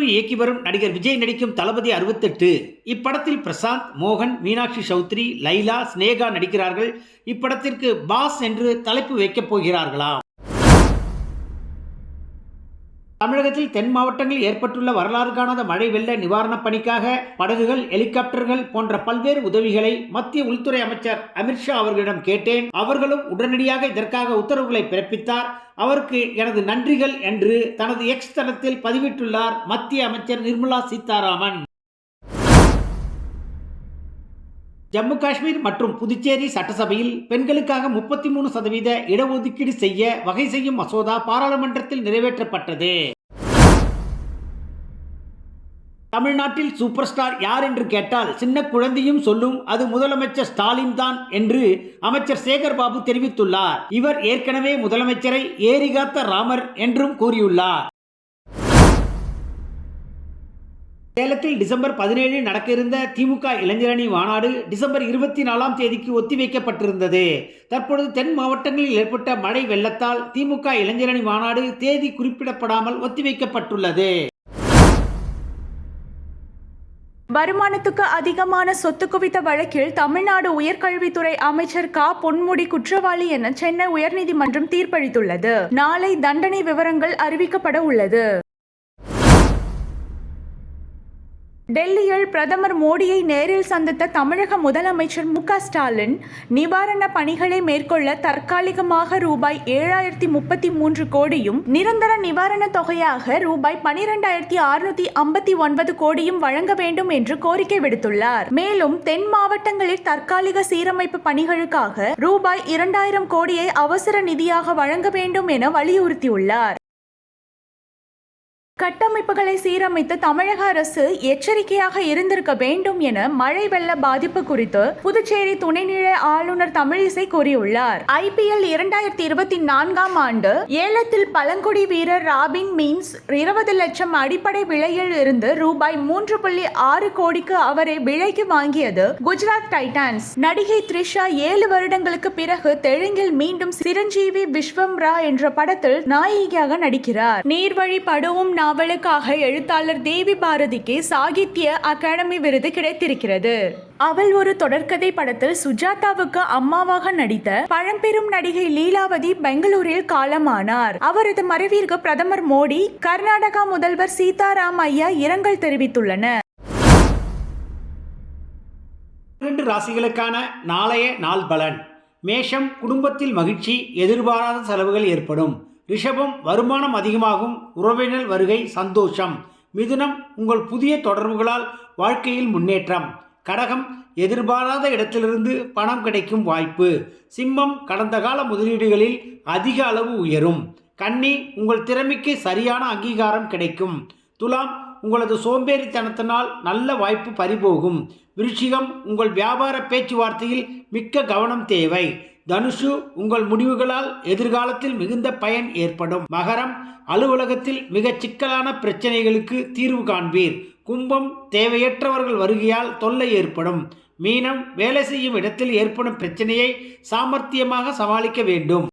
படப்பிடிப்பு இயக்கி வரும் நடிகர் விஜய் நடிக்கும் தளபதி 68 இப்படத்தில் பிரசாந்த், மோகன், மீனாட்சி சௌத்ரி, லைலா, ஸ்னேகா நடிக்கிறார்கள். இப்படத்திற்கு பாஸ் என்று தலைப்பு வைக்கப் போகிறார்களாம். தமிழகத்தில் தென் மாவட்டங்களில் ஏற்பட்டுள்ள வரலாறு காணாத மழை வெள்ள நிவாரணப் பணிக்காக படகுகள், ஹெலிகாப்டர்கள் போன்ற பல்வேறு உதவிகளை மத்திய உள்துறை அமைச்சர் அமித்ஷா அவர்களிடம் கேட்டேன். அவர்களும் உடனடியாக இதற்காக உத்தரவுகளை பிறப்பித்தார். அவருக்கு எனது நன்றிகள் என்று தனது எக்ஸ் தளத்தில் பதிவிட்டுள்ளார் மத்திய அமைச்சர் நிர்மலா சீதாராமன். ஜம்மு காஷ்மீர் மற்றும் புதுச்சேரி சட்டசபையில் பெண்களுக்காக 33% இடஒதுக்கீடு செய்ய வகை செய்யும் மசோதா பாராளுமன்றத்தில் நிறைவேற்றப்பட்டது. தமிழ்நாட்டில் சூப்பர் ஸ்டார் யார் என்று கேட்டால் சின்ன குழந்தையும் சொல்லும் அது முதலமைச்சர் ஸ்டாலின் தான் என்று அமைச்சர் சேகர்பாபு தெரிவித்துள்ளார். இவர் ஏற்கனவே முதலமைச்சரை ஏரிகாத்த ராமர் என்றும் கூறியுள்ளார். சேலத்தில் டிசம்பர் 17 நடக்க இருந்த திமுக இளைஞரணி மாநாடு டிசம்பர் 24ஆம் தேதிக்கு ஒத்திவைக்கப்பட்டிருந்தது. தற்பொழுது தென் மாவட்டங்களில் ஏற்பட்ட மழை வெள்ளத்தால் திமுக இளைஞரணி மாநாடு தேதி குறிப்பிடப்படாமல் ஒத்திவைக்கப்பட்டுள்ளது. வருமானத்துக்கு அதிகமான சொத்து குவித்த வழக்கில் தமிழ்நாடு உயர்கல்வித்துறை அமைச்சர் க பொன்முடி குற்றவாளி என சென்னை உயர்நீதிமன்றம் தீர்ப்பளித்துள்ளது. நாளை தண்டனை விவரங்கள் அறிவிக்கப்பட உள்ளது. டெல்லியில் பிரதமர் மோடியை நேரில் சந்தித்த தமிழக முதலமைச்சர் மு.க. ஸ்டாலின் நிவாரண பணிகளை மேற்கொள்ள தற்காலிகமாக ரூபாய் 7033 கோடியும் நிரந்தர நிவாரண தொகையாக ரூபாய் 12659 கோடியும் வழங்க வேண்டும் என்று கோரிக்கை விடுத்துள்ளார். மேலும் தென் மாவட்டங்களில் தற்காலிக சீரமைப்பு பணிகளுக்காக ரூபாய் 2000 கோடியை அவசர நிதியாக வழங்க வேண்டும் என வலியுறுத்தியுள்ளார். கட்டமைப்புகளை சீரமைத்து தமிழக அரசு எச்சரிக்கையாக இருந்திருக்க வேண்டும் என மழை வெள்ள பாதிப்பு குறித்து புதுச்சேரி துணைநிலை ஆளுநர் தமிழிசை கூறியுள்ளார். IPL 2024ஆம் ஆண்டு ஏலத்தில் பழங்குடி வீரர் ராபின் மீன்ஸ் 20 லட்சம் அடிப்படை விலையில் இருந்து ரூபாய் 3.6 கோடிக்கு அவரை விலைக்கு வாங்கியது குஜராத் டைட்டன்ஸ். நடிகை த்ரிஷா 7 வருடங்களுக்கு பிறகு தெலுங்கில் மீண்டும் சிரஞ்சீவி விஸ்வம்ரா என்ற படத்தில் நாயகியாக நடிக்கிறார். நீர்வழி படுவும் நாவலுக்காக எழுத்தாளர் தேவி பாரதிக்கு சாகித்ய அகாடமி விருது கிடைத்திருக்கிறது. அவள் ஒரு தொடர்கதை படத்தில் சுஜாதாவுக்கு அம்மாவாக நடித்த பழம்பெரும் நடிகை லீலாவதி பெங்களூரில் காலமானார். அவரது மறைவிற்கு பிரதமர் மோடி, கர்நாடகா முதல்வர் சீதாராம் ஐயா இரங்கல் தெரிவித்துள்ளனர். 2 ராசிகளுக்கான நாளைய நாள் பலன். மேஷம், குடும்பத்தில் மகிழ்ச்சி, எதிர்பாராத செலவுகள் ஏற்படும். ரிஷபம், வருமானம் அதிகமாகும், உறவினர் வருகை சந்தோஷம். மிதுனம், உங்கள் புதிய தொடர்புகளால் வாழ்க்கையில் முன்னேற்றம். கடகம், எதிர்பாராத இடத்திலிருந்து பணம் கிடைக்கும் வாய்ப்பு. சிம்மம், கடந்த கால முதலீடுகளில் அதிக அளவு உயரும். கன்னி, உங்கள் திறமைக்கு சரியான அங்கீகாரம் கிடைக்கும். துலாம், உங்களது சோம்பேறித்தனத்தினால் நல்ல வாய்ப்பு பறிபோகும். விருச்சிகம், உங்கள் வியாபார பேச்சுவார்த்தையில் மிக்க கவனம் தேவை. தனுஷு, உங்கள் முடிவுகளால் எதிர்காலத்தில் மிகுந்த பயன் ஏற்படும். மகரம், அலுவலகத்தில் மிக சிக்கலான பிரச்சனைகளுக்கு தீர்வு காண்பீர். கும்பம், தேவையற்றவர்கள் வருகையால் தொல்லை ஏற்படும். மீனம், வேலை செய்யும் இடத்தில் ஏற்படும் பிரச்சனையை சாமர்த்தியமாக சமாளிக்க வேண்டும்.